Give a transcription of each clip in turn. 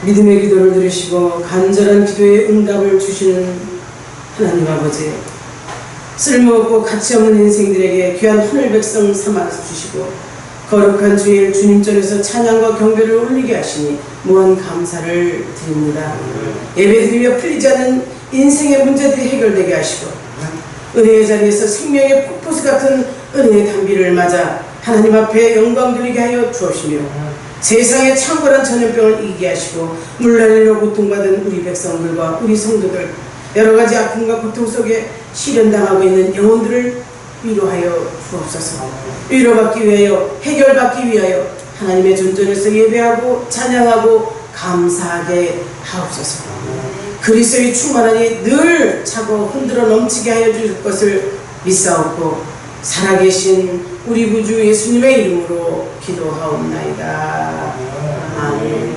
믿음의 기도를 들으시고 간절한 기도에 응답을 주시는 하나님 아버지, 쓸모없고 가치없는 인생들에게 귀한 하늘 백성 삼아 주시고 거룩한 주일 주님전에서 찬양과 경배를 올리게 하시니 무한 감사를 드립니다. 예배드리며 풀리지 않는 인생의 문제들이 해결되게 하시고 은혜의 자리에서 생명의 폭포수 같은 은혜의 단비를 맞아 하나님 앞에 영광 돌리게 하여 주옵시며 세상의 창궐한 전염병을 이기게 하시고 물난리로 고통받은 우리 백성들과 우리 성도들, 여러가지 아픔과 고통 속에 시련당하고 있는 영혼들을 위로하여 주옵소서. 위로받기 위하여, 해결받기 위하여 하나님의 존전에서 예배하고 찬양하고 감사하게 하옵소서. 그리스도의 충만하니 늘 차고 흔들어 넘치게 하여 주실 것을 믿사옵고 살아계신 우리 구주 예수님의 이름으로 기도하옵나이다. 아멘.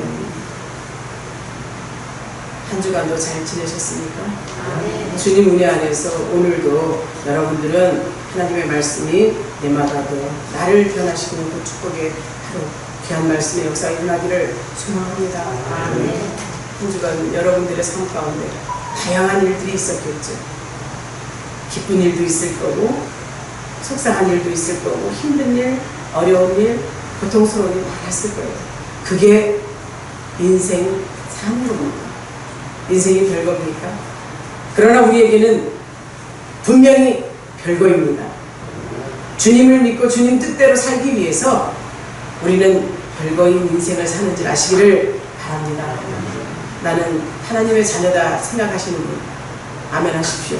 한 주간도 잘 지내셨습니까? 주님 은혜 안에서 오늘도 여러분들은 하나님의 말씀이 내마다도 나를 변화시키는 그 축복의 하루, 귀한 말씀의 역사가 일어나기를 소망합니다. 아멘. 한 주간 여러분들의 삶 가운데 다양한 일들이 있었겠죠. 기쁜 일도 있을 거고 속상한 일도 있을 거고 힘든 일, 어려운 일, 고통스러운 일 많았을 거예요. 그게 인생 사는 겁니다. 인생이 별거입니까? 그러나 우리에게는 분명히 별거입니다. 주님을 믿고 주님 뜻대로 살기 위해서 우리는 별거인 인생을 사는 줄 아시기를 바랍니다. 나는 하나님의 자녀다 생각하시는 분 아멘 하십시오.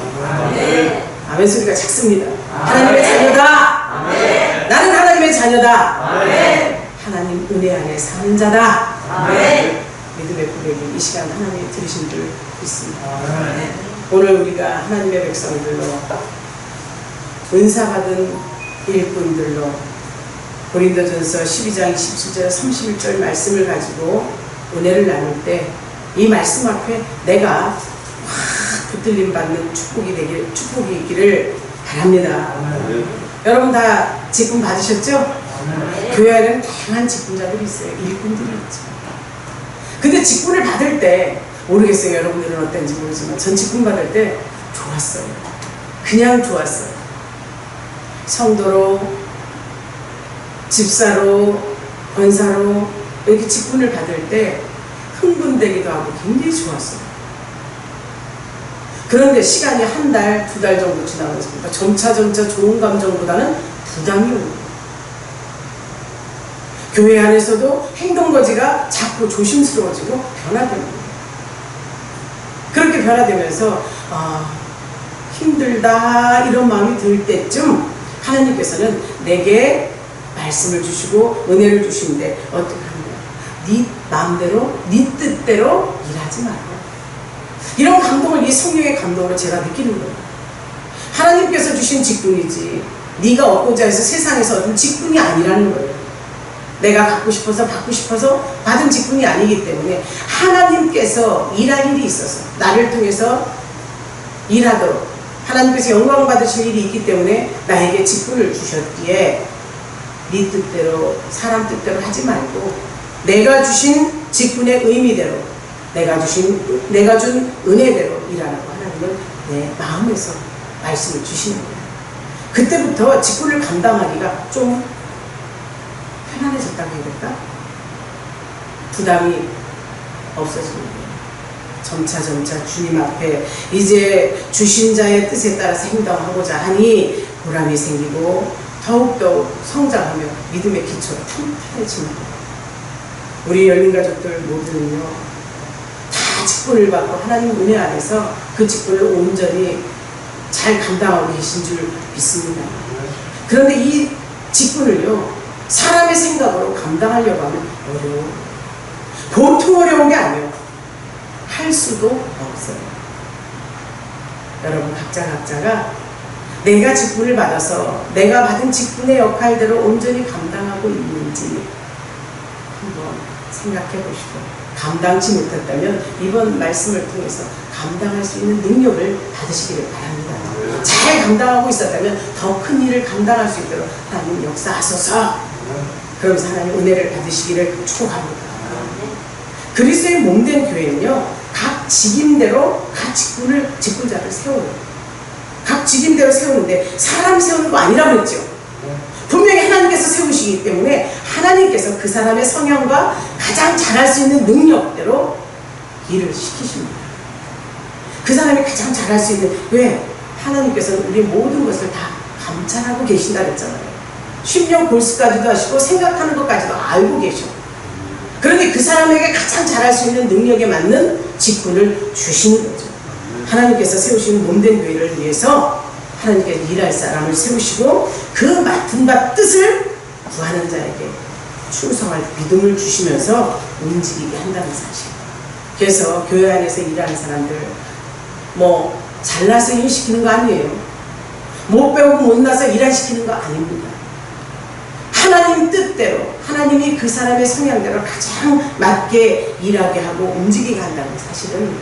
아멘 소리가 작습니다. 하나님의 자녀다. 아멘. 나는 하나님의 자녀다. 아멘. 하나님 은혜 안에 사는 자다. 아멘. 믿음의 고백이 이 시간 하나님이 들으신 줄 믿습니다. 아멘. 오늘 우리가 하나님의 백성들로 은사받은 일꾼들로 고린도전서 12장 27절 31절 말씀을 가지고 은혜를 나눌 때 이 말씀 앞에 내가 확 붙들림 받는 축복이 있기를 바랍니다. 여러분 다 직분 받으셨죠? 교회 안에는 다양한 직분자들이 있어요. 일꾼들이 있죠. 근데 직분을 받을 때 모르겠어요. 여러분들은 어떤지 모르지만 전 직분 받을 때 좋았어요. 그냥 좋았어요. 성도로, 집사로, 권사로 이렇게 직분을 받을 때 흥분되기도 하고 굉장히 좋았어요. 그런데 시간이 한 달, 두 달 정도 지나면서 점차 좋은 감정보다는 부담이 옵니다. 교회 안에서도 행동거지가 자꾸 조심스러워지고 변화됩니다. 그렇게 변화되면서 힘들다 이런 마음이 들 때쯤 하나님께서는 내게 말씀을 주시고 은혜를 주시는데 어떻게 하는 거야? 네 마음대로 네 뜻대로 일하지 말고 이런 감동을 이 성령의 감동으로 제가 느끼는 거예요. 하나님께서 주신 직분이지 네가 얻고자 해서 세상에서 얻은 직분이 아니라는 거예요. 내가 갖고 싶어서 받고 싶어서 받은 직분이 아니기 때문에 하나님께서 일할 일이 있어서 나를 통해서 일하도록 하나님께서 영광 받으실 일이 있기 때문에 나에게 직분을 주셨기에 네 뜻대로 사람 뜻대로 하지 말고 내가 주신 직분의 의미대로 내가 준 은혜대로 일하라고 하나님은 내 마음에서 말씀을 주시는 거예요. 그때부터 직분을 감당하기가 좀 편안해졌다고 해야 될까? 부담이 없어지는 거예요. 점차 주님 앞에 이제 주신 자의 뜻에 따라서 행동하고자 하니 보람이 생기고 더욱더욱 성장하며 믿음의 기초가 탄탄해지는 거예요. 우리 열린가족들 모두는요 다 직분을 받고 하나님 은혜 안에서 그 직분을 온전히 잘 감당하고 계신 줄 믿습니다. 그런데 이 직분을요 사람의 생각으로 감당하려고 하면 어려워요. 보통 어려운 게 아니에요. 할 수도 없어요. 여러분 각자가 내가 직분을 받아서 내가 받은 직분의 역할대로 온전히 감당하고 있는지 한번 생각해 보시고 감당치 못했다면 이번 말씀을 통해서 감당할 수 있는 능력을 받으시기를 바랍니다. 잘 감당하고 있었다면 더 큰 일을 감당할 수 있도록 하나님 역사하소서. 그러면서 하나님 은혜를 받으시기를 축복합니다. 그리스도의 몸된 교회는요, 각 직임대로 각 직분자를 세워요. 각 직임대로 세우는데 사람이 세우는 거 아니라고 했죠. 분명히 하나님께서 세우시기 때문에 하나님께서 그 사람의 성향과 가장 잘할 수 있는 능력대로 일을 시키십니다. 그 사람이 가장 잘할 수 있는, 왜? 하나님께서는 우리 모든 것을 다 감찰하고 계신다 그랬잖아요. 심령 골수까지도 하시고 생각하는 것까지도 알고 계셔. 그런데 그 사람에게 가장 잘할 수 있는 능력에 맞는 직분을 주시는 거죠. 하나님께서 세우신 몸된 교회를 위해서 하나님께서 일할 사람을 세우시고 그 맡은 바 뜻을 구하는 자에게 충성할 믿음을 주시면서 움직이게 한다는 사실. 그래서 교회 안에서 일하는 사람들 뭐 잘나서 일시키는 거 아니에요. 못 배우고 못나서 일시키는 거 아닙니다. 하나님 뜻대로 하나님이 그 사람의 성향대로 가장 맞게 일하게 하고 움직이게 한다는 사실은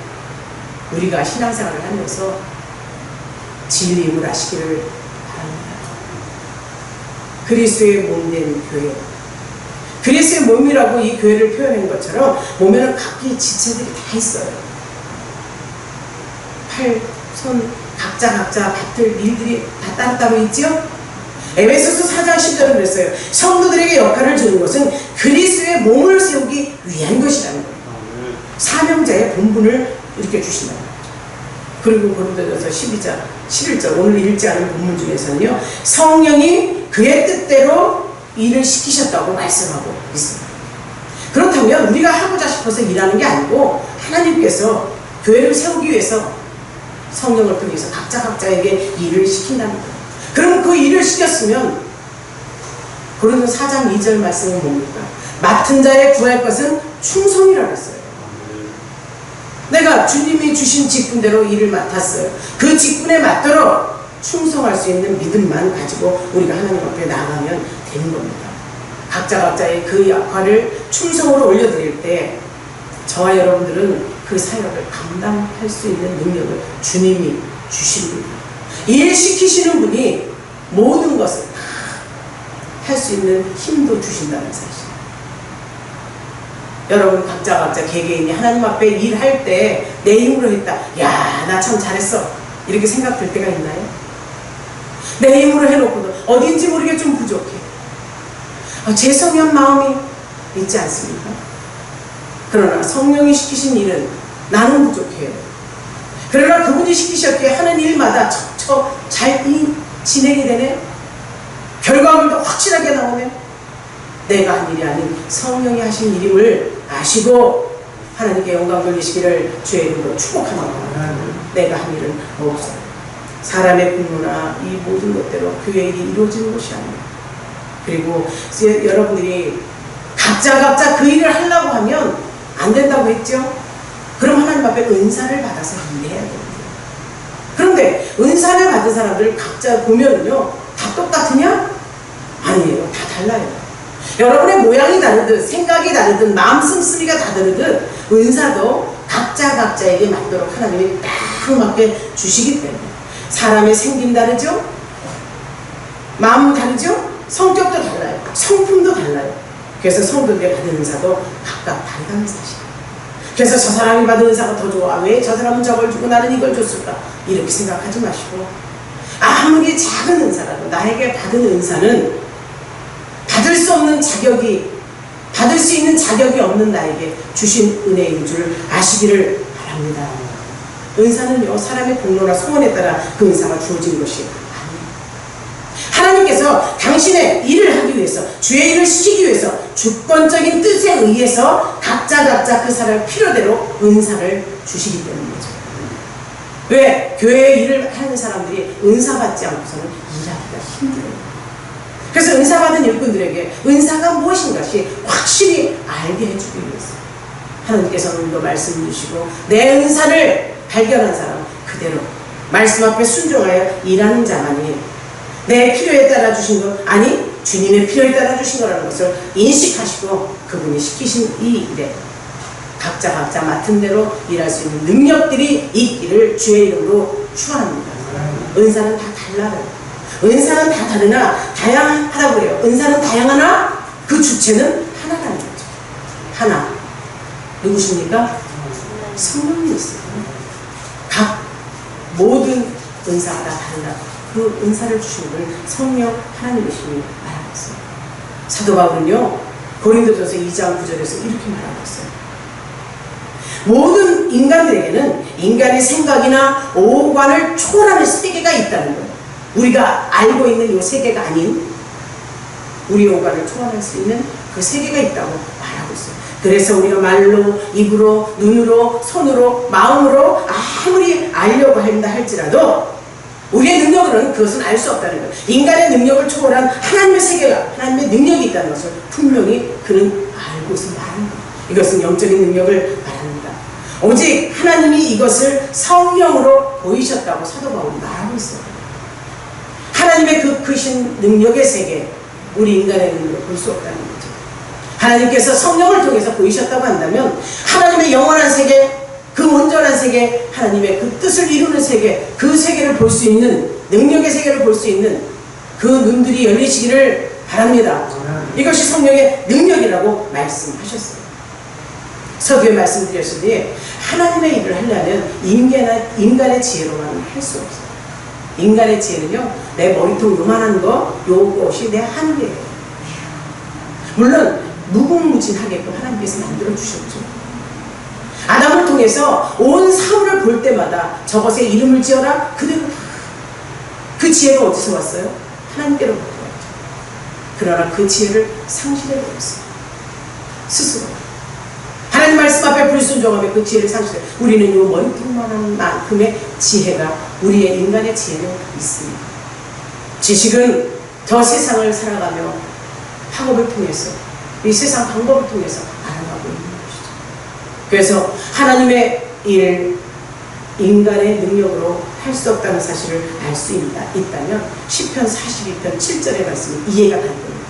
우리가 신앙생활을 하면서 진리임을 아시기를 바랍니다. 그리스도의 몸된 교회, 그리스도의 몸이라고 이 교회를 표현한 것처럼 몸에는 각기 지체들이 다 있어요. 팔, 손, 각자 맡을 일들이 다 따로따로 있죠? 에베소서 4장 10절은 그랬어요. 성도들에게 역할을 주는 것은 그리스도의 몸을 세우기 위한 것이라는 거예요. 사명자의 본분을 이렇게 주신다는 거예요. 그리고 고린도전서 12장 11절 오늘 읽지 않은 본문 중에서는요, 성령이 그의 뜻대로 일을 시키셨다고 말씀하고 있습니다. 그렇다면 우리가 하고자 싶어서 일하는 게 아니고 하나님께서 교회를 세우기 위해서 성령을 통해서 각자에게 일을 시킨다는 거예요. 그럼 그 일을 시켰으면 고린도 4장 2절 말씀은 뭡니까? 맡은 자의 구할 것은 충성이라고 했어요. 내가 주님이 주신 직분대로 일을 맡았어요. 그 직분에 맞도록 충성할 수 있는 믿음만 가지고 우리가 하나님 앞에 나가면 되는 겁니다. 각자의 그 역할을 충성으로 올려드릴 때 저와 여러분들은 그 사역을 감당할 수 있는 능력을 주님이 주십니다. 일 시키시는 분이 모든 것을 다 할 수 있는 힘도 주신다는 사실. 여러분 각자 개개인이 하나님 앞에 일할 때 내 힘으로 했다, 야 나 참 잘했어, 이렇게 생각될 때가 있나요? 내 힘으로 해놓고도 어딘지 모르게 좀 부족해, 죄송한 마음이 있지 않습니까? 그러나 성령이 시키신 일은 나는 부족해요. 그러나 그분이 시키셨기에 하는 일마다 척척 잘 진행이 되네. 결과물도 확실하게 나오네. 내가 한 일이 아닌 성령이 하신 일임을 아시고 하나님께 영광 돌리시기를 주의 이름으로 축복합니다. 내가 한 일은 없어요. 사람의 공로나 이 모든 것대로 교회 일이 이루어지는 것이 아니에요. 그리고 여러분들이 각자 그 일을 하려고 하면 안 된다고 했죠? 그럼 하나님 앞에 은사를 받아서 일해야 됩니다. 그런데 은사를 받은 사람들 각자 보면요, 다 똑같으냐? 아니에요. 다 달라요. 여러분의 모양이 다르듯 생각이 다르듯 마음 씀씀이가 다르듯 은사도 각자에게 맞도록 하나님이 딱 맞게 주시기 때문에 사람의 생김 다르죠? 마음 다르죠? 성격도 달라요. 성품도 달라요. 그래서 성도들이 받은 은사도 각각 다르다는 사실. 그래서 저 사람이 받은 은사가 더 좋아, 왜 저 사람은 저걸 주고 나는 이걸 줬을까, 이렇게 생각하지 마시고 아무리 작은 은사라도 나에게 받은 은사는 받을 수 없는 자격이, 받을 수 있는 자격이 없는 나에게 주신 은혜인 줄 아시기를 바랍니다. 은사는요, 사람의 공로나 소원에 따라 그 은사가 주어진 것이 아니에요. 하나님께서 당신의 일을 하기 위해서, 주의 일을 시키기 위해서 주권적인 뜻에 의해서 각자 그 사람의 필요대로 은사를 주시기 때문이죠. 왜? 교회에 일을 하는 사람들이 은사 받지 않고서는 일하기가 힘들어요. 그래서 은사 받은 일꾼들에게 은사가 무엇인가시 확실히 알게 해주기 위해서 하나님께서 오늘도 말씀 주시고 내 은사를 발견한 사람 그대로 말씀 앞에 순종하여 일하는 자만이 내 필요에 따라 주신 것, 아니 주님의 필요에 따라 주신 거라는 것을 인식하시고 그분이 시키신 이 일에 각자 맡은 대로 일할 수 있는 능력들이 있기를 주의 이름으로 축원합니다. 은사는 다 달라요. 은사는 다 다르나 다양하다고 해요. 은사는 다양하나 그 주체는 하나라는 거죠. 하나. 누구십니까? 성령이 있어요. 각 모든 은사가 다 달라. 그 은사를 주신 분 성령 하나님이심을 말하고 있어요. 사도 바울은요 고린도전서 2장 9절에서 이렇게 말하고 있어요. 모든 인간들에게는 인간의 생각이나 오관을 초월하는 세계가 있다는 거예요. 우리가 알고 있는 이 세계가 아닌 우리 오관을 초월할 수 있는 그 세계가 있다고 말하고 있어요. 그래서 우리가 말로, 입으로, 눈으로, 손으로, 마음으로 아무리 알려고 한다 할지라도 우리의 능력으로는 그것은 알 수 없다는 거예요. 인간의 능력을 초월한 하나님의 세계가, 하나님의 능력이 있다는 것을 분명히 그는 알고서 말하는 거예요. 이것은 영적인 능력을 말합니다. 오직 하나님이 이것을 성령으로 보이셨다고 사도 바울이 말하고 있어요. 하나님의 그 크신 능력의 세계, 우리 인간의 능력으로 볼 수 없다는 거죠. 하나님께서 성령을 통해서 보이셨다고 한다면 하나님의 영원한 세계, 그 온전한 세계, 하나님의 그 뜻을 이루는 세계, 그 세계를 볼 수 있는, 능력의 세계를 볼 수 있는 그 눈들이 열리시기를 바랍니다. 이것이 성령의 능력이라고 말씀하셨어요. 서두에 말씀드렸으니 하나님의 일을 하려면 인간의 지혜로만 할 수 없어요. 인간의 지혜는요, 내 머리통 요만한 거, 요것이 내 하늘이에요. 물론 무궁무진하게끔 하나님께서 만들어주셨죠. 아담을 통해서 온 사물을 볼 때마다 저것에 이름을 지어라. 그대로 그 지혜가 어디서 왔어요? 하나님께로부터 왔죠. 그러나 그 지혜를 상실해버렸어요. 스스로. 하나님 말씀 앞에 불순종하며 그 지혜를 상실해. 우리는 이 머리통만한 만큼의 지혜가 우리의 인간의 지혜는 있습니다. 지식은 저 세상을 살아가며 학업을 통해서 이 세상 방법을 통해서 알아가고 있는 것이죠. 그래서 하나님의 일, 인간의 능력으로 할 수 없다는 사실을 알 수 있다면 시편 42편 7절의 말씀이 이해가 갈 겁니다.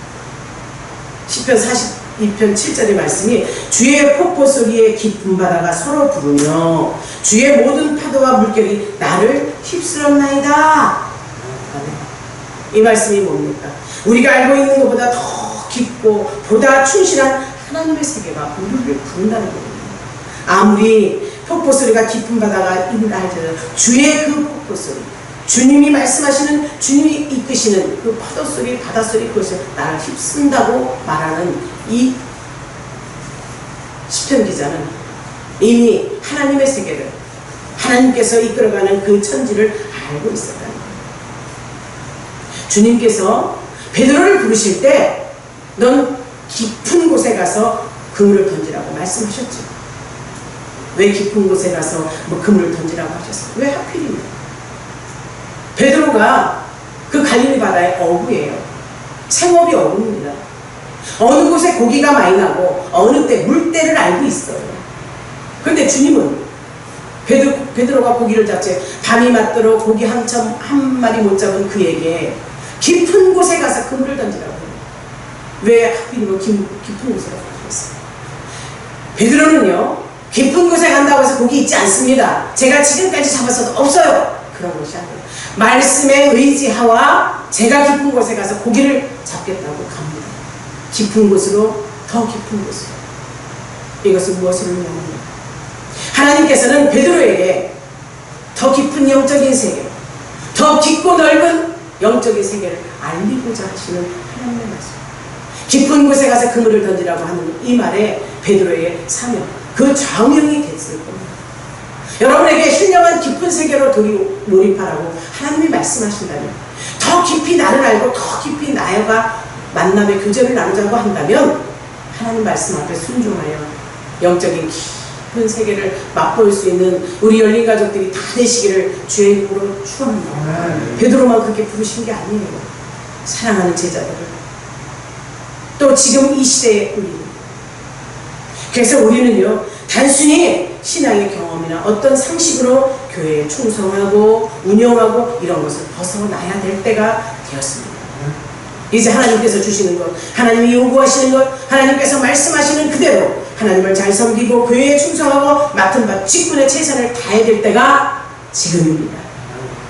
시편 42편 7절의 말씀이 주의 폭포 소리에 깊은 바다가 서로 부르며 주의 모든 파도와 물결이 나를 휩쓸었나이다. 이 말씀이 뭡니까? 우리가 알고 있는 것보다 더 깊고 보다 충실한 하나님의 세계가 우리를 부른다는 겁니다. 아무리 폭포 소리가 깊은 바다가 있다 할지라도 주의 그 폭포 소리, 주님이 말씀하시는, 주님이 이끄시는 그 파도 소리, 바다 소리, 그것이 나를 휩쓴다고 말하는 이 시편 기자는 이미 하나님의 세계를, 하나님께서 이끌어가는 그 천지를 알고 있었다는 거예요. 주님께서 베드로를 부르실 때 넌 깊은 곳에 가서 그물을 던지라고 말씀하셨죠. 왜 깊은 곳에 가서 그물을 던지라고 하셨어요? 왜 하필이면? 베드로가 그 갈릴리 바다의 어부예요. 생업이 어부입니다. 어느 곳에 고기가 많이 나고 어느 때 물때를 알고 있어요. 그런데 주님은 베드로가 고기를 잡지 밤이 맞도록 고기 한 마리 못 잡은 그에게 깊은 곳에 가서 그물을 던지라고 해요. 왜 하필이면 깊은 곳에 가서 하셨어요? 베드로는요, 깊은 곳에 간다고 해서 고기 있지 않습니다. 제가 지금까지 잡았어도 없어요. 그런 것이 아니에요. 말씀에 의지하와 제가 깊은 곳에 가서 고기를 잡겠다고 갑니다. 깊은 곳으로, 더 깊은 곳으로. 이것은 무엇을 의미합니까? 하나님께서는 베드로에게 더 깊은 영적인 세계, 더 깊고 넓은 영적인 세계를 알리고자 하시는 하나님의 말씀. 깊은 곳에 가서 그물을 던지라고 하는 이 말에 베드로의 사명, 그 좌명이 됐을 겁니다. 여러분에게 신령한 깊은 세계로 몰입하라고 하나님이 말씀하신다면, 더 깊이 나를 알고 더 깊이 나와 만남의 교제를 나누자고 한다면 하나님 말씀 앞에 순종하여 영적인 깊은 세계를 맛볼 수 있는 우리 열린 가족들이 다 되시기를 주의 이름으로 축원합니다. 베드로만 그렇게 부르신 게 아니에요. 사랑하는 제자들을, 또 지금 이 시대의 우리. 그래서 우리는요, 단순히 신앙의 경험이나 어떤 상식으로 교회에 충성하고 운영하고 이런 것을 벗어나야 될 때가 되었습니다. 이제 하나님께서 주시는 것, 하나님이 요구하시는 것, 하나님께서 말씀하시는 그대로 하나님을 잘 섬기고 교회에 충성하고 맡은 바 직분의 최선을 다해야 될 때가 지금입니다.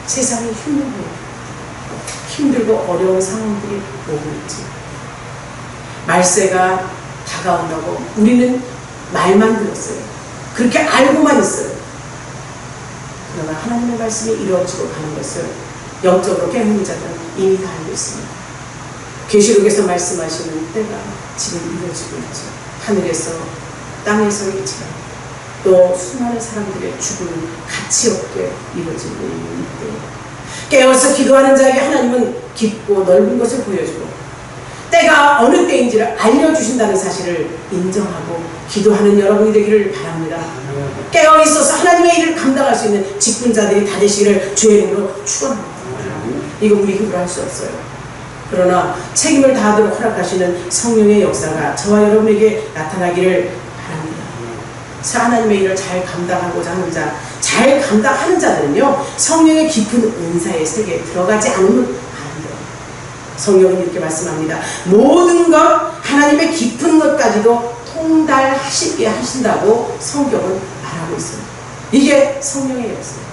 세상이 힘들고 어려운 상황들이 오고 있지. 말세가 다가온다고 우리는 말만 들었어요. 그렇게 알고만 있어요. 그러나 하나님의 말씀이 이루어지고 가는 것을 영적으로 깨우는 자는 이미 다 알고 있습니다. 계시록에서 말씀하시는 때가 지금 이루어지고 있죠. 하늘에서 땅에서의 이치가 또 수많은 사람들의 죽음은 가치없게 이루어지고 있는 이때 깨어서 기도하는 자에게 하나님은 깊고 넓은 것을 보여주고 때가 어느 때인지를 알려주신다는 사실을 인정하고 기도하는 여러분이 되기를 바랍니다. 깨어있어서 하나님의 일을 감당할 수 있는 직분자들이 다 되시기를 주의 이름으로 축원합니다. 이거 우리 힘으로 할 수 없어요. 그러나 책임을 다하도록 허락하시는 성령의 역사가 저와 여러분에게 나타나기를 바랍니다. 하나님의 일을 잘 감당하고자 하는 자, 잘 감당하는 자들은요, 성령의 깊은 은사의 세계에 들어가지 않으면 안 돼요. 성령은 이렇게 말씀합니다. 모든 것, 하나님의 깊은 것까지도 통달하시게 하신다고 성경은 말하고 있어요. 이게 성령의 역사예요.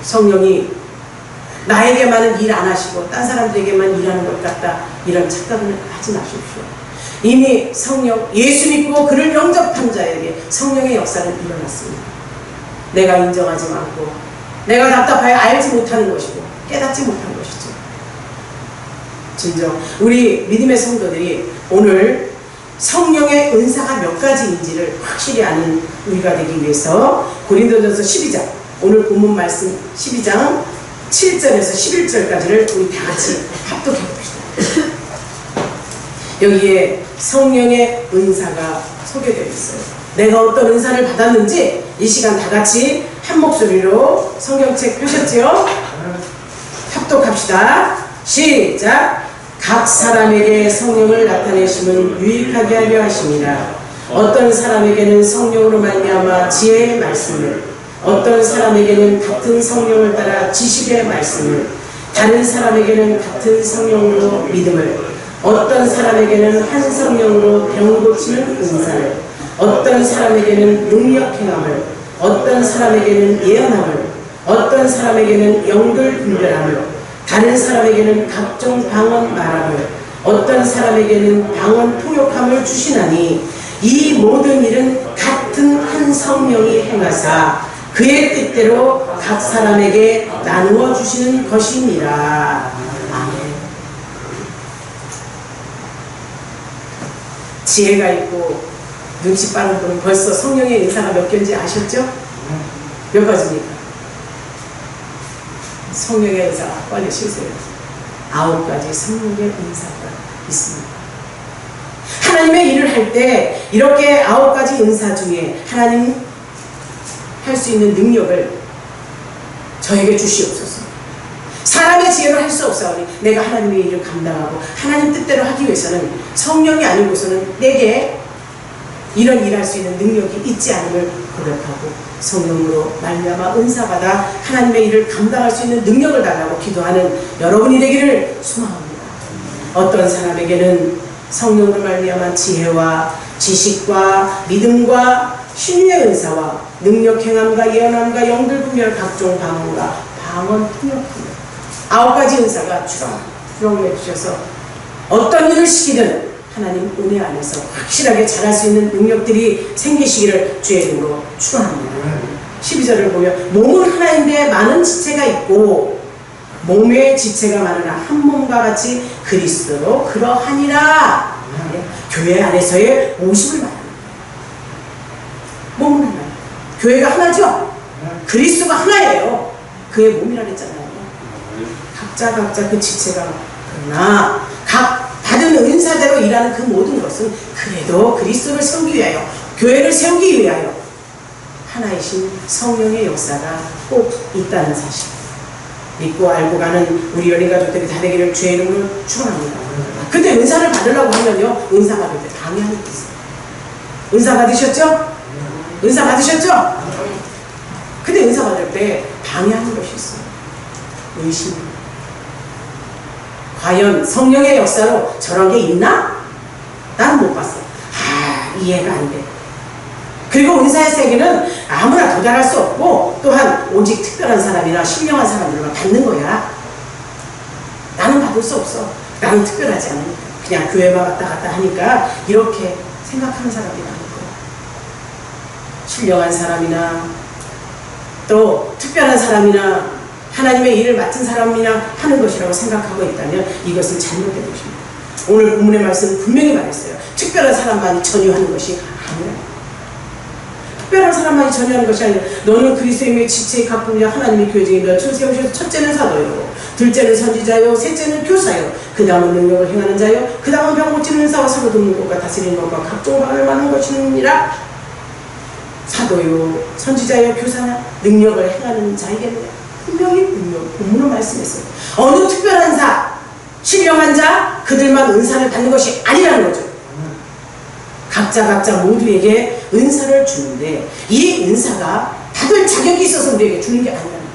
성령이 나에게만은 일 안 하시고 딴 사람들에게만 일하는 것 같다, 이런 착각은 하지 마십시오. 이미 성령, 예수 믿고 그를 영접한 자에게 성령의 역사는 일어났습니다. 내가 인정하지 않고 내가 답답하여 알지 못하는 것이고 깨닫지 못한 것이죠. 진정 우리 믿음의 성도들이 오늘 성령의 은사가 몇 가지인지를 확실히 아는 우리가 되기 위해서 고린도전서 12장, 오늘 본문 말씀 12장 7절에서 11절까지를 우리 다 같이 합독해 봅시다. 여기에 성령의 은사가 소개되어 있어요. 내가 어떤 은사를 받았는지 이 시간 다 같이 한 목소리로 성경책 펴셨지요? 합독합시다. 시작! 각 사람에게 성령을 나타내심은 유익하게 하려 하십니다. 어떤 사람에게는 성령으로 말미암아 지혜의 말씀을, 어떤 사람에게는 같은 성령을 따라 지식의 말씀을, 다른 사람에게는 같은 성령으로 믿음을, 어떤 사람에게는 한 성령으로 병 고치는 은사를, 어떤 사람에게는 능력 행함을, 어떤 사람에게는 예언함을, 어떤 사람에게는 영들 분별함을, 다른 사람에게는 각종 방언 말함을, 어떤 사람에게는 방언 통역함을 주시나니 이 모든 일은 같은 한 성령이 행하사 그의 뜻대로 각 사람에게 나누어 주시는 것이니라. 아멘. 지혜가 있고 눈치 빠른 분은 벌써 성령의 은사가 몇 개인지 아셨죠? 몇 가지입니까? 성령의 은사 빨리 쉬세요. 9가지 성령의 은사가 있습니다. 하나님의 일을 할 때 이렇게 9가지 은사 중에 하나님 할 수 있는 능력을 저에게 주시옵소서. 사람의 지혜로 할 수 없사오니 내가 하나님의 일을 감당하고 하나님 뜻대로 하기 위해서는 성령이 아니고서는 내게 이런 일할 수 있는 능력이 있지 않음을 고백하고 성령으로 말미암아 은사받아 하나님의 일을 감당할 수 있는 능력을 달라고 기도하는 여러분이 되기를 소망합니다. 어떤 사람에게는 성령으로 말미암아 지혜와 지식과 믿음과 신유의 은사와 능력 행함과 예언함과 영들 분별 각종 방언과 방언 통역합니다. 9가지 은사가 주렁주렁 해주셔서 어떤 일을 시키든 하나님 은혜 안에서 확실하게 잘할 수 있는 능력들이 생기시기를 주의 이름으로 축원합니다. 12절을 보면 몸은 하나인데 많은 지체가 있고 몸의 지체가 많으나 한 몸과 같이 그리스도로 그러하니라. 교회 안에서의 모습을 말합니다. 몸은 하나, 교회가 하나죠. 그리스도가 하나예요. 그의 몸이라 그랬잖아요. 각자 그 지체가, 그러나 각 받은 은사대로 일하는 그 모든 것은 그래도 그리스도를 세우기 위하여, 교회를 세우기 위하여 하나이신 성령의 역사가 꼭 있다는 사실 믿고 알고 가는 우리 열린 가족들이 다 되기를 주의 이름으로 축원합니다. 근데 은사를 받으려고 하면요, 은사 받을 때 방해하는 게 있어요. 은사 받으셨죠? 은사 받으셨죠? 근데 은사 받을 때 방해하는 것이 있어요. 의심. 과연 성령의 역사로 저런 게 있나? 나는 못 봤어. 이해가 안 돼. 그리고 은사의 세계는 아무나 도달할 수 없고 또한 오직 특별한 사람이나 신령한 사람들만 받는 거야. 나는 받을 수 없어. 나는 특별하지 않으니까. 그냥 교회만 왔다 갔다 하니까 이렇게 생각하는 사람이 많을 거야. 신령한 사람이나 또 특별한 사람이나 하나님의 일을 맡은 사람이나 하는 것이라고 생각하고 있다면 이것은 잘못된 것입니다. 오늘 본문의 말씀은 분명히 말했어요. 특별한 사람만이 전유하는 것이 아니라, 특별한 사람만이 전유하는 것이 아니라 너는 그리스도의 지체의 각분이야 하나님의 교회중에 몇을 세우셔서 첫째는 사도요, 둘째는 선지자요, 셋째는 교사요, 그 다음은 능력을 행하는 자요, 그 다음은 병 고치는 은사와 사도 돕는 것과 다스리는 것과 각종 방을 많은 것이니라. 사도요, 선지자요, 교사나 능력을 행하는 자에게는 분명히 본문은 말씀했어요. 어느 특별한 자, 신령한 자, 그들만 은사를 받는 것이 아니라는 거죠. 각자 모두에게 은사를 주는데 이 은사가 받을 자격이 있어서 우리에게 주는 게 아니라는 거예요.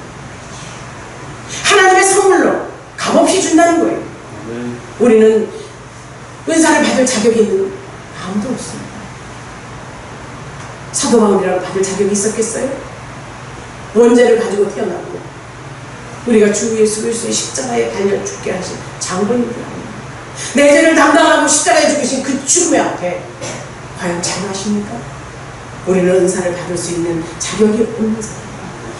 하나님의 선물로 값없이 준다는 거예요. 우리는 은사를 받을 자격이 있는 아무도 없습니다. 사도 바울이라고 받을 자격이 있었겠어요? 원죄를 가지고 태어났고 우리가 주 예수 그리스도의 십자가에 달려 죽게 하신 장본인들 아닙니까? 내 죄를 담당하고 십자가에 죽으신 그 죽음의 앞에 과연 잘하십니까? 우리는 은사를 받을 수 있는 자격이 없는 사람입니다.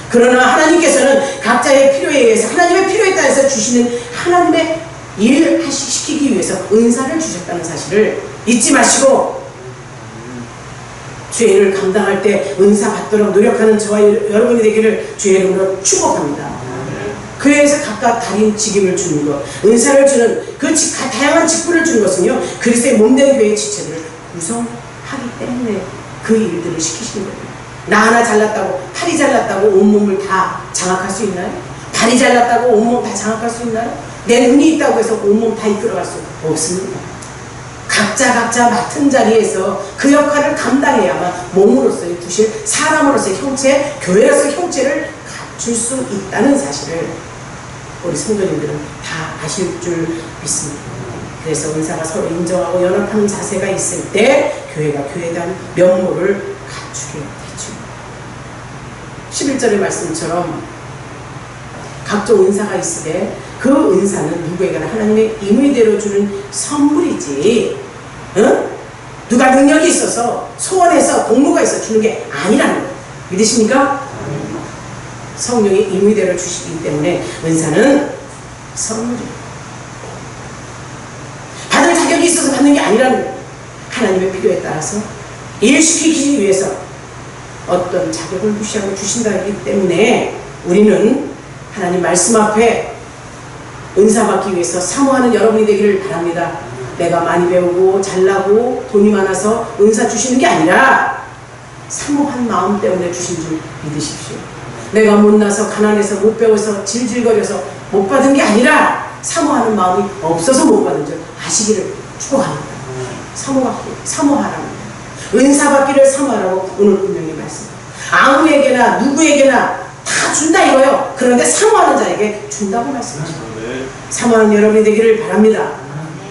그러나 하나님께서는 각자의 필요에 의해서, 하나님의 필요에 따라서 주시는 하나님의 일을 시키기 위해서 은사를 주셨다는 사실을 잊지 마시고, 주의 일을 감당할 때 은사 받도록 노력하는 저와 여러분이 되기를 주의 이름으로 축복합니다. 그래서 각각 다른 직임을 주는 것, 은사를 주는 그 다양한 직분을 주는 것은요, 그리스도의 몸된 교회의 지체를 구성하기 때문에 그 일들을 시키시는 거예요. 나 하나 잘났다고, 팔이 잘났다고 온몸을 다 장악할 수 있나요? 발이 잘났다고 온몸 다 장악할 수 있나요? 내 눈이 있다고 해서 온몸 다 이끌어갈 수 없습니다. 각자 맡은 자리에서 그 역할을 감당해야만 몸으로서의 두실, 사람으로서의 형체, 교회로서의 형체를 갖출 수 있다는 사실을 우리 성도님들은 다 아실 줄 믿습니다. 그래서 은사가 서로 인정하고 연합하는 자세가 있을 때 교회가 교회다운 면모를 갖추게 되죠. 11절의 말씀처럼 각종 은사가 있으되 그 은사는 누구에게나 하나님의 임의대로 주는 선물이지, 누가 능력이 있어서 소원해서 공로가 있어 주는 게 아니라는 거예요. 믿으십니까? 성령이 임의대로 주시기 때문에 은사는 선물이에요. 받을 자격이 있어서 받는 게 아니라는 거예요. 하나님의 필요에 따라서 일시키기 위해서 어떤 자격을 무시하고 주신다기 때문에 우리는 하나님 말씀 앞에 은사 받기 위해서 사모하는 여러분이 되기를 바랍니다. 내가 많이 배우고 잘나고 돈이 많아서 은사 주시는 게 아니라 사모한 마음 때문에 주신 줄 믿으십시오. 내가 못나서 가난해서 못 배워서 질질거려서 못 받은 게 아니라 사모하는 마음이 없어서 못 받은 줄 아시기를 축복합니다. 사모하랍니다. 은사 받기를 사모하라고 오늘 분명히 말씀. 아무에게나 누구에게나 다 준다 이거요. 그런데 사모하는 자에게 준다고 말씀하십니다. 사모하는 여러분이 되기를 바랍니다.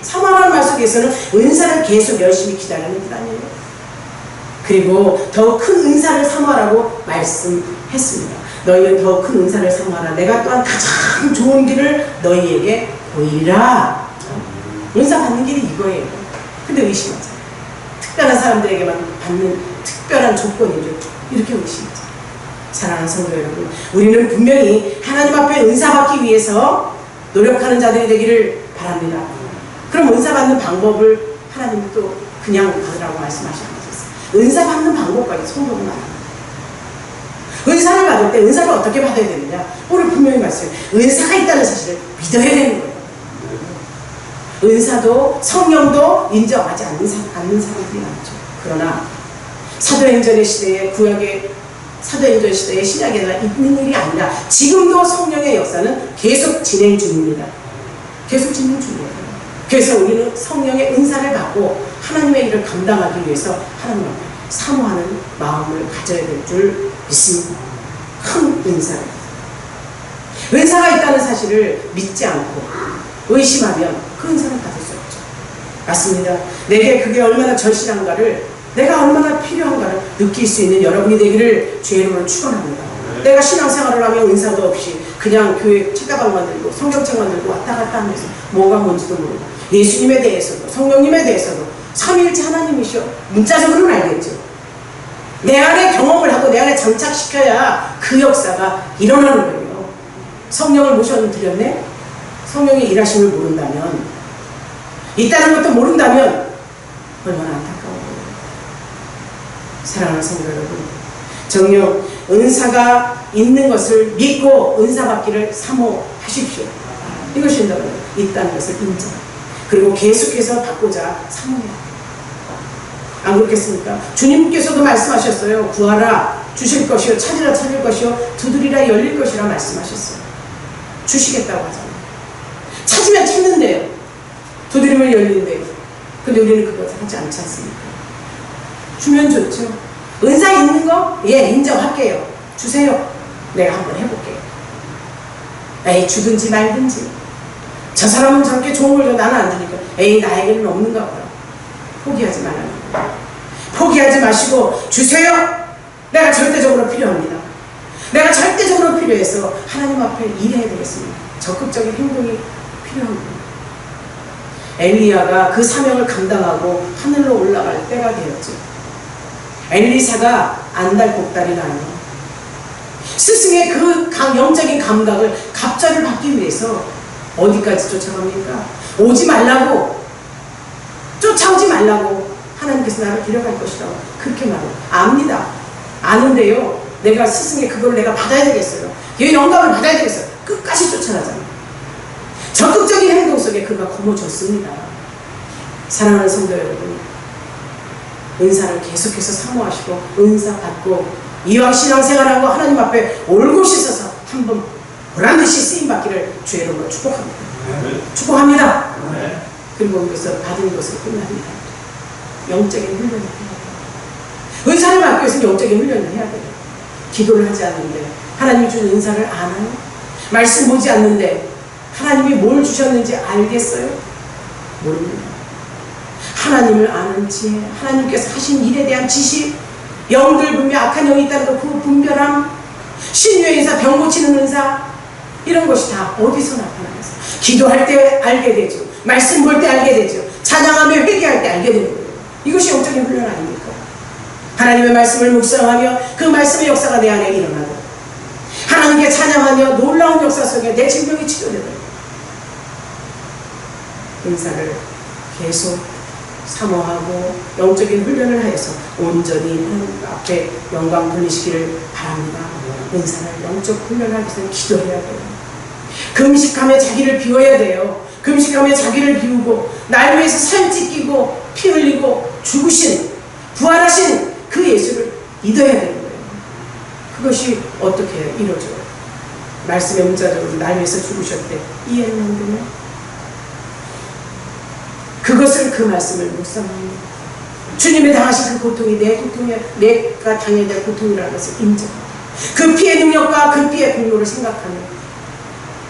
사모하는 말 속에서는 은사를 계속 열심히 기다리는 것 아니에요. 그리고 더 큰 은사를 사모하라고 말씀했습니다. 너희는 더 큰 은사를 사모하라. 내가 또한 가장 좋은 길을 너희에게 보이리라. 은사 받는 길이 이거예요. 근데 의심하잖아요. 특별한 사람들에게만 받는 특별한 조건이죠. 이렇게 의심하잖아요. 사랑하는 성도 여러분, 우리는 분명히 하나님 앞에 은사 받기 위해서 노력하는 자들이 되기를 바랍니다. 그럼 은사 받는 방법을 하나님이 또 그냥 받으라고 말씀하셨어요. 은사 받는 방법까지 성도는 알아요. 은사를 받을 때 은사를 어떻게 받아야 되느냐? 오늘 분명히 말씀해요. 은사가 있다는 사실을 믿어야 되는 거예요. 은사도 성령도 인정하지 않는 사람들이 많죠. 그러나 사도행전의 시대에 구약의 사도행전 시대의 신약에나 있는 일이 아니라 지금도 성령의 역사는 계속 진행 중입니다. 계속 진행 중이에요. 그래서 우리는 성령의 은사를 받고 하나님의 일을 감당하기 위해서 하나님 앞에 사모하는 마음을 가져야 될 줄 믿습니다. 큰 은사를. 은사가 있다는 사실을 믿지 않고 의심하면 그 은사를 받을 수 없죠. 맞습니다. 내게 그게 얼마나 절실한가를, 내가 얼마나 필요한가를 느낄 수 있는 여러분이 되기를 주의 이름으로 축원합니다. 내가 신앙생활을 하면 은사도 없이 그냥 교회 책가방만 들고 성경책만 들고 왔다 갔다 하면서 뭐가 뭔지도 모르고 예수님에 대해서도 성령님에 대해서도 삼위일체 하나님이시여 문자적으로는 알겠죠. 내 안에 경험을 하고 내 안에 장착시켜야 그 역사가 일어나는 거예요. 성령을 모셔드렸네? 성령의 일하심을 모른다면, 있다는 것도 모른다면 얼마나 안타까워요. 사랑하는 성도 여러분, 정녕 은사가 있는 것을 믿고 은사 받기를 사모하십시오. 이것이 있다는 것을 인정, 그리고 계속해서 받고자 사모해야 돼요. 안 그렇겠습니까? 주님께서도 말씀하셨어요. 구하라 주실 것이요, 찾으라 찾을 것이요, 두드리라 열릴 것이라 말씀하셨어요. 주시겠다고 하잖아요. 찾으면 찾는데요, 두드리면 열리는데요. 근데 우리는 그것을 하지 않지 않습니까? 주면 좋죠. 은사 있는 거? 예, 인정할게요. 주세요. 내가 한번 해볼게요. 에이, 주든지 말든지. 저 사람은 저렇게 좋은 걸 줘, 나는 안 주니까 에이, 나에게는 없는가 봐요. 포기하지 말라는 거예요. 포기하지 마시고 주세요. 내가 절대적으로 필요합니다. 내가 절대적으로 필요해서 하나님 앞에 일해야 되겠습니다. 적극적인 행동이 필요합니다. 엘리야가 그 사명을 감당하고 하늘로 올라갈 때가 되었죠. 엘리사가 안달복달이 나요. 스승의 그 영적인 감각을 갑절을 받기 위해서 어디까지 쫓아갑니까? 오지 말라고, 쫓아오지 말라고, 하나님께서 나를 데려갈 것이라고 그렇게 말해요. 압니다. 아는데요, 내가 스승의 그걸 내가 받아야 되겠어요. 이 영감을 받아야 되겠어요. 끝까지 쫓아가잖아요. 적극적인 행동 속에 그가 거머쥐었습니다. 사랑하는 성도 여러분, 은사를 계속해서 사모하시고 은사 받고 이왕 신앙생활하고 하나님 앞에 올곧이 서서 한번 보란듯이 쓰임받기를 주의 이름으로 축복합니다. 축복합니다. 그리고 여기서 받은 것을 끝납니다. 영적인 훈련을 해야 돼요. 은사를 받기 위해서는 영적인 훈련을 해야 돼요. 기도를 하지 않는데 하나님이 준 은사를 아나요? 말씀 보지 않는데 하나님이 뭘 주셨는지 알겠어요? 모릅니다. 하나님을 아는 지혜, 하나님께서 하신 일에 대한 지식, 영들 분명 악한 영이 있다는 그 분별함, 신유의 은사, 병 고치는 은사, 이런 것이 다 어디서 나타나겠어요? 기도할 때 알게 되죠. 말씀 볼 때 알게 되죠. 찬양하며 회개할 때 알게 되는 거예요. 이것이 영적인 훈련 아닙니까? 하나님의 말씀을 묵상하며 그 말씀의 역사가 내 안에 일어나고, 하나님께 찬양하며 놀라운 역사 속에 내 질병이 치료되고, 은사를 계속 사모하고 영적인 훈련을 하여서 온전히 하나님 앞에 영광 돌리시기를 바랍니다. 은사를 영적 훈련하기 위해서 기도해야 돼요. 금식하며 자기를 비워야 돼요. 금식하며 자기를 비우고 날 위해서 살찌 끼고 피 흘리고 죽으신, 부활하신 그 예수를 믿어야 되는 거예요. 그것이 어떻게 이루어져요? 말씀의 문자적으로 날 위해서 죽으셨대. 이해는 안 되나요? 그것을, 그 말씀을 묵상합니다. 주님의 당하신 그 고통이 내 고통이, 내가 당해야 될 고통이라는 것을 인정합니다. 그 피의 능력과 그 피의 공로를 생각하며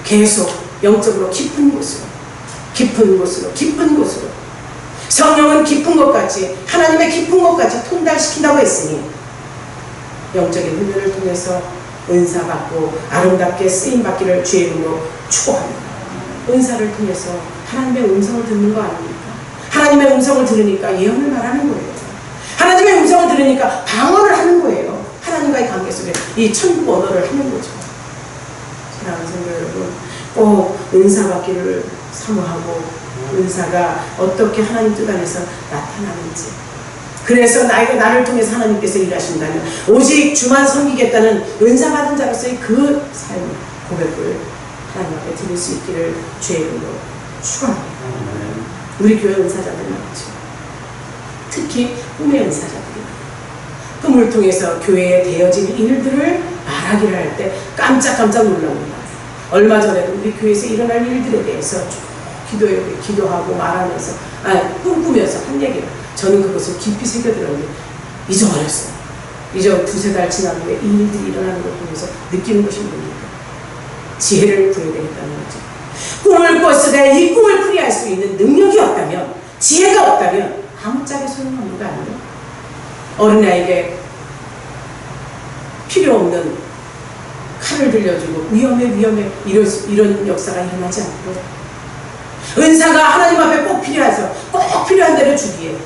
계속 영적으로 깊은 곳으로, 깊은 곳으로, 깊은 곳으로, 성령은 깊은 것 같이, 하나님의 깊은 것 같이 통달시킨다고 했으니 영적인 훈련을 통해서 은사 받고 아름답게 쓰임받기를 주의 이름으로 축복합니다. 은사를 통해서 하나님의 음성을 듣는 거 아닙니까? 하나님의 음성을 들으니까 예언을 말하는 거예요. 하나님의 음성을 들으니까 방언을 하는 거예요. 하나님과의 관계 속에 이 천국 언어를 하는 거죠. 사랑하는 성도 여러분, 꼭 은사 받기를 사모하고 은사가 어떻게 하나님 뜻 안에서 나타나는지, 그래서 나를 통해서 하나님께서 일하신다면 오직 주만 섬기겠다는 은사 받은 자로서의 그 삶, 고백을 하나님 앞에 드릴 수 있기를 주의 이름으로 축원합니다. 우리 교회 은사자들 많죠. 특히 꿈의 은사자들이 꿈을 통해서 교회에 되어진 일들을 말하기를 할 때 깜짝깜짝 놀랍니다. 얼마 전에도 우리 교회에서 일어날 일들에 대해서 기도하고 말하면서, 꿈꾸면서 한 얘기를, 저는 그것을 깊이 새겨들었는데 잊어버렸어요. 이제 두세 달 지난 후에 이 일들이 일어나는 걸 보면서 느끼는 것이 뭡니까? 지혜를 구해야 되겠다는 거죠. 꿈을 꿨으되 이 꿈을 풀이할 수 있는 능력이 없다면, 지혜가 없다면 아무짝에 소용없는 거 아니에요? 어린아이에게 필요 없는 칼을 들려주고 위험해 이런 역사가 일어나지 않고, 은사가 하나님 앞에 꼭 필요해서 꼭 필요한 대로 주기에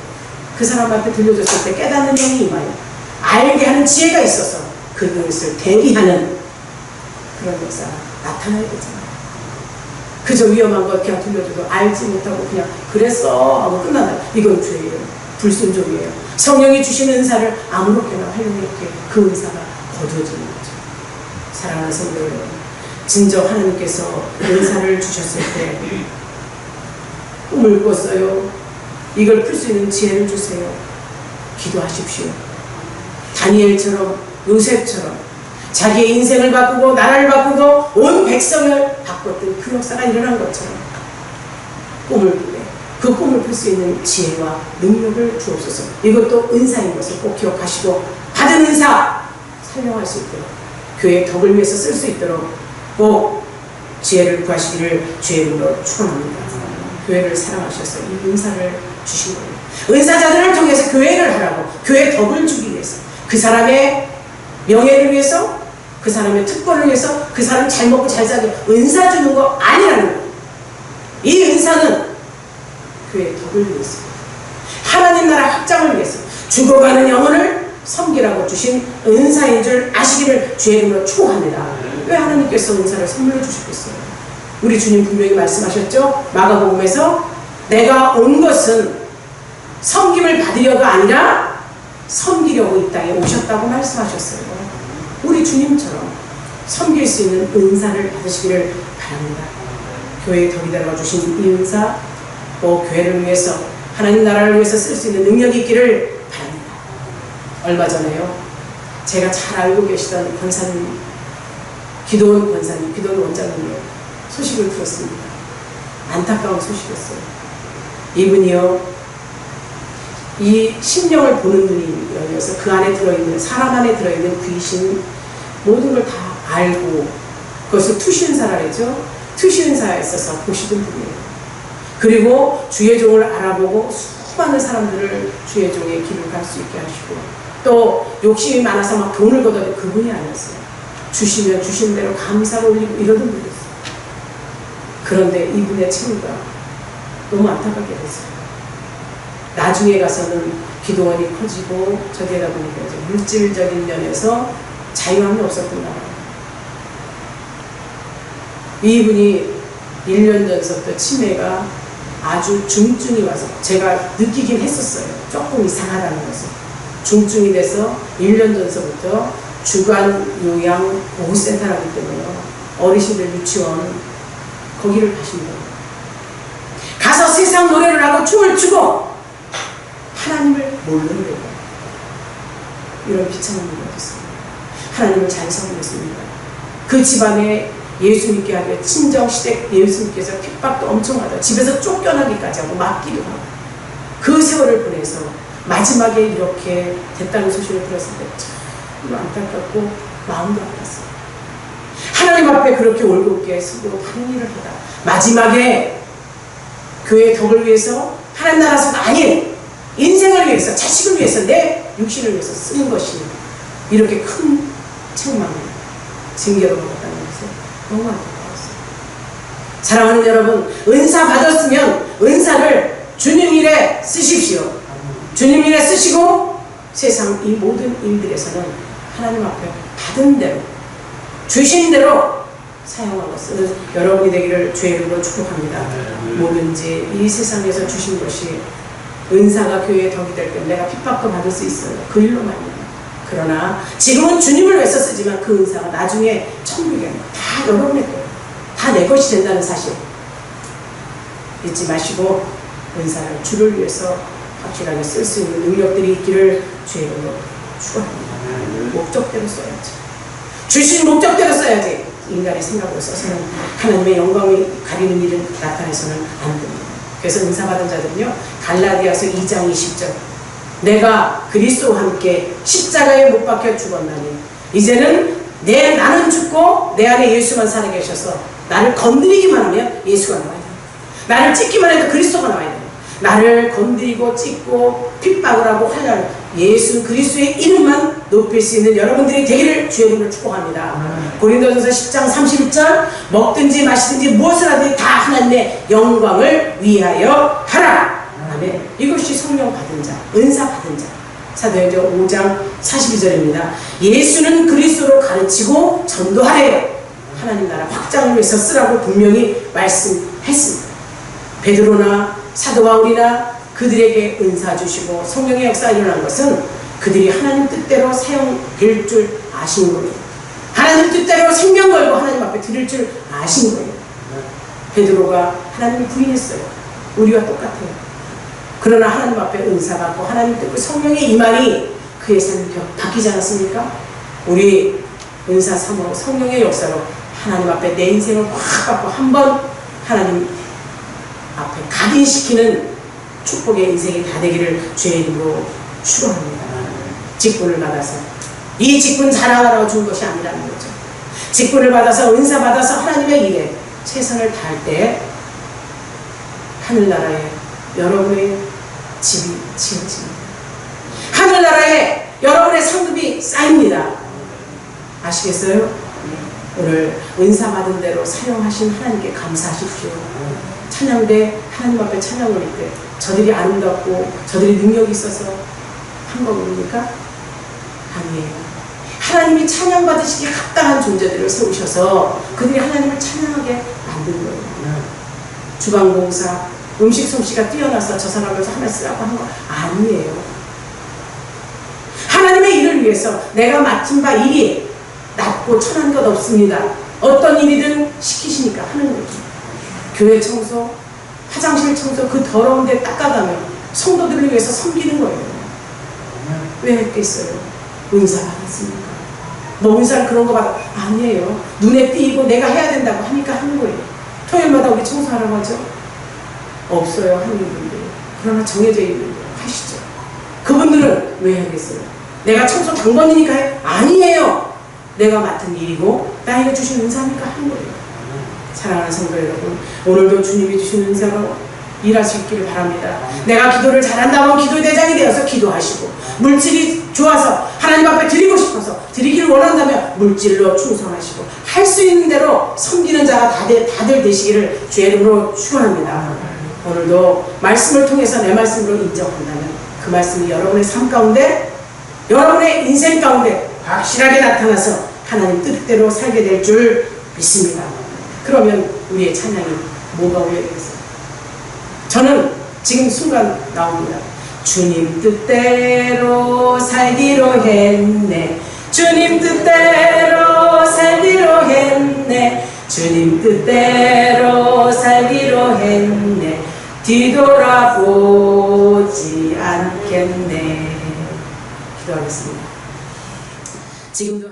그 사람 앞에 들려줬을 때 깨닫는 영이 임하여 알게 하는 지혜가 있어서 그것을 대리하는 그런 역사가 나타나야 되잖아요. 그저 위험한 것 그냥 들려줘도 알지 못하고 그냥 그랬어 하고 끝난다. 이건 죄예요. 불순종이에요. 성령이 주신 은사를 아무렇게나 활용했기에 그 은사가 거두어지는 거죠. 사랑하는 성도 여러분, 진정 하나님께서 은사를 주셨을 때 꿈을 꿨어요. 이걸 풀 수 있는 지혜를 주세요. 기도하십시오. 다니엘처럼, 요셉처럼 자기의 인생을 바꾸고 나라를 바꾸고 온 백성을 바꿨던 그 역사가 일어난 것처럼 꿈을 꾸되 그 꿈을 풀 수 있는 지혜와 능력을 주옵소서. 이것도 은사인 것을 꼭 기억하시고 받은 은사 사용할 수 있도록 교회의 덕을 위해서 쓸 수 있도록 꼭 지혜를 구하시기를 주의 이름으로 축원합니다. 교회를 사랑하셔서 이 은사를 주신 거예요. 은사자들을 통해서 교회를 하라고, 교회의 덕을 주기 위해서, 그 사람의 명예를 위해서, 그 사람의 특권을 위해서, 그 사람 잘 먹고 잘 살게 은사 주는 거 아니라는 거예요. 이 은사는 교회의 덕을 위해서, 하나님 나라 확장을 위해서, 죽어가는 영혼을 섬기라고 주신 은사인 줄 아시기를 주의 이름으로 축원합니다. 왜 하나님께서 은사를 선물해 주셨겠어요? 우리 주님 분명히 말씀하셨죠? 마가복음에서 내가 온 것은 섬김을 받으려가 아니라 섬기려고 이 땅에 오셨다고 말씀하셨어요. 우리 주님처럼 섬길 수 있는 은사를 받으시기를 바랍니다. 교회의 덕이 되어 주신 이 은사, 또 교회를 위해서 하나님 나라를 위해서 쓸 수 있는 능력이 있기를 바랍니다. 얼마 전에요, 제가 잘 알고 계시던 권사님, 기도원 권사님, 기도원 원장님의 소식을 들었습니다. 안타까운 소식이었어요. 이분이요, 이 심령을 보는 눈이 열려서 그 안에 들어있는, 사람 안에 들어있는 귀신 모든 걸 다 알고, 그것을 투신사라 그러죠. 투신사에 있어서 보시던 분이에요. 그리고 주의 종을 알아보고 수많은 사람들을 주의 종의 길을 갈 수 있게 하시고, 또 욕심이 많아서 막 돈을 걷어도 그분이 아니었어요. 주시면 주신 대로 감사를 올리고 이러던 분이었어요. 그런데 이분의 체류가 너무 안타깝게 됐어요. 나중에 가서는 기도원이 커지고 저기에다 보니까 물질적인 면에서 자유함이 없었던 거예요. 이분이 1년 전부터 치매가 아주 중증이 와서 제가 느끼긴 했었어요. 조금 이상하다는 것을. 중증이 돼서 1년 전서부터 주간 요양 보호센터라기 때문에요. 어르신들 유치원 거기를 가십니다. 가서 세상 노래를 하고 춤을 추고 하나님을 모르는 거예요. 이런 비참한 일이 어딨습니까? 하나님을 잘 섬겼습니다. 그 집안에 예수 믿게 하게 친정 시댁 예수님께서 핍박도 엄청 하다 집에서 쫓겨나기까지 하고 맞기도 하고 그 세월을 보내서 마지막에 이렇게 됐다는 소식을 들었을 때 참 안타깝고 마음도 아팠어요. 하나님 앞에 그렇게 올곧게 서고 다른 일을 하다 마지막에 교회의 덕을 위해서 하나님 나라에서가 아닌 인생을 위해서, 자식을 위해서, 내 육신을 위해서 쓰는 것이 이렇게 큰 책망을 징계로 받았다는 것을 너무 안타까웠어요. 사랑하는 여러분, 은사 받았으면 은사를 주님 일에 쓰십시오. 주님 일에 쓰시고 세상 이 모든 일들에서는 하나님 앞에 받은 대로, 주신 대로 사용하고 쓰는 여러분이 되기를 주의 이름으로 축복합니다. 뭐든지 이 세상에서 주신 것이 은사가 교회의 덕이 될 때 내가 핍박도 받을 수 있어요. 그 일로만요. 그러나 지금은 주님을 위해서 쓰지만 그 은사가 나중에 천국에 다 여러분의 거예요. 다 내 것이 된다는 사실 잊지 마시고 은사를 주를 위해서 확실하게 쓸 수 있는 능력들이 있기를 주의 이름으로 축원합니다. 목적대로 써야지. 주신 목적대로 써야지. 인간의 생각으로 써서는 하나님의 영광을 가리는 일은 나타내서는 안 됩니다. 그래서 은사받은 자들은요, 갈라디아서 2장 20절 내가 그리스도와 함께 십자가에 못 박혀 죽었나니 이제는 나는 죽고 내 안에 예수만 살아계셔서 나를 건드리기만 하면 예수가 나와야 돼요. 나를 찍기만 해도 그리스도가 나와야 돼요. 나를 건드리고 찍고 핍박을 하고 하려는 예수 그리스도의 이름만 높일 수 있는 여러분들이 되기를 주의 이름으로 축복합니다. 고린도전서 10장 31절 먹든지 마시든지 무엇을 하든지 다 하나님의 영광을 위하여 하라. 아멘. 이것이 성령 받은 자, 은사 받은 자, 사도행전 5장 42절입니다. 예수는 그리스도로 가르치고 전도하래요. 하나님 나라 확장을 위해서 쓰라고 분명히 말씀했습니다. 베드로나 사도 바울이나 그들에게 은사 주시고 성령의 역사가 일어난 것은 그들이 하나님 뜻대로 사용될 줄 아신 거예요. 하나님 뜻대로 생명 걸고 하나님 앞에 드릴 줄 아신 거예요. 베드로가 하나님을 부인했어요. 우리와 똑같아요. 그러나 하나님 앞에 은사 받고 하나님 뜻과 성령의 임하니 그의 삶이 바뀌지 않았습니까? 우리 은사 사모 성령의 역사로 하나님 앞에 내 인생을 확 받고 한번 하나님 앞에 각인시키는 축복의 인생이 다 되기를 주의 이름으로 축원합니다. 직분을 받아서 이 직분 자랑하라고 준 것이 아니라는 거죠. 직분을 받아서 은사 받아서 하나님의 일에 최선을 다할 때 하늘나라에 여러분의 집이 지어집니다. 하늘나라에 여러분의 상급이 쌓입니다. 아시겠어요? 오늘 은사 받은 대로 사용하신 하나님께 감사하십시오. 찬양대 하나님 앞에 찬양 올릴 때 저들이 아름답고 저들이 능력이 있어서 한 겁니까? 아니에요. 하나님이 찬양받으시기에 합당한 존재들을 세우셔서 그들이 하나님을 찬양하게 만든 거예요. 주방공사, 음식 솜씨가 뛰어나서 저 사람을 하나 쓰라고 하는 거 아니에요. 하나님의 일을 위해서 내가 맡은 바 일이 낮고 천한 것 없습니다. 어떤 일이든 시키시니까 하는 거죠. 교회 청소, 화장실 청소 그 더러운 데 닦아가며 성도들을 위해서 섬기는 거예요. 왜 했겠어요? 은사 받았습니까? 뭐 은사를 그런 거 받아? 아니에요. 눈에 띄고 내가 해야 된다고 하니까 하는 거예요. 토요일마다 우리 청소하라고 하죠? 없어요. 하는 분들. 그러나 정해져 있는 분 하시죠. 그분들은 왜 하겠어요? 내가 청소 당번이니까 해? 아니에요. 내가 맡은 일이고 나에게 주신 은사니까 하는 거예요. 사랑하는 성도 여러분, 오늘도 주님이 주신 은사로 일하시기를 바랍니다. 내가 기도를 잘한다면 기도대장이 되어서 기도하시고, 물질이 좋아서 하나님 앞에 드리고 싶어서 드리기를 원한다면 물질로 충성하시고, 할 수 있는 대로 섬기는 자가 다들 되시기를 주의 이름으로 축원합니다. 오늘도 말씀을 통해서 내 말씀으로 인정한다면 그 말씀이 여러분의 삶 가운데, 여러분의 인생 가운데 확실하게 나타나서 하나님 뜻대로 살게 될 줄 믿습니다. 그러면 우리의 찬양이 뭐가 오야 되겠어요? 저는 지금 순간 나옵니다. 주님 뜻대로 살기로 했네. 주님 뜻대로 살기로 했네. 주님 뜻대로 살기로 했네. 뒤돌아보지 않겠네. 기도하겠습니다. 지금도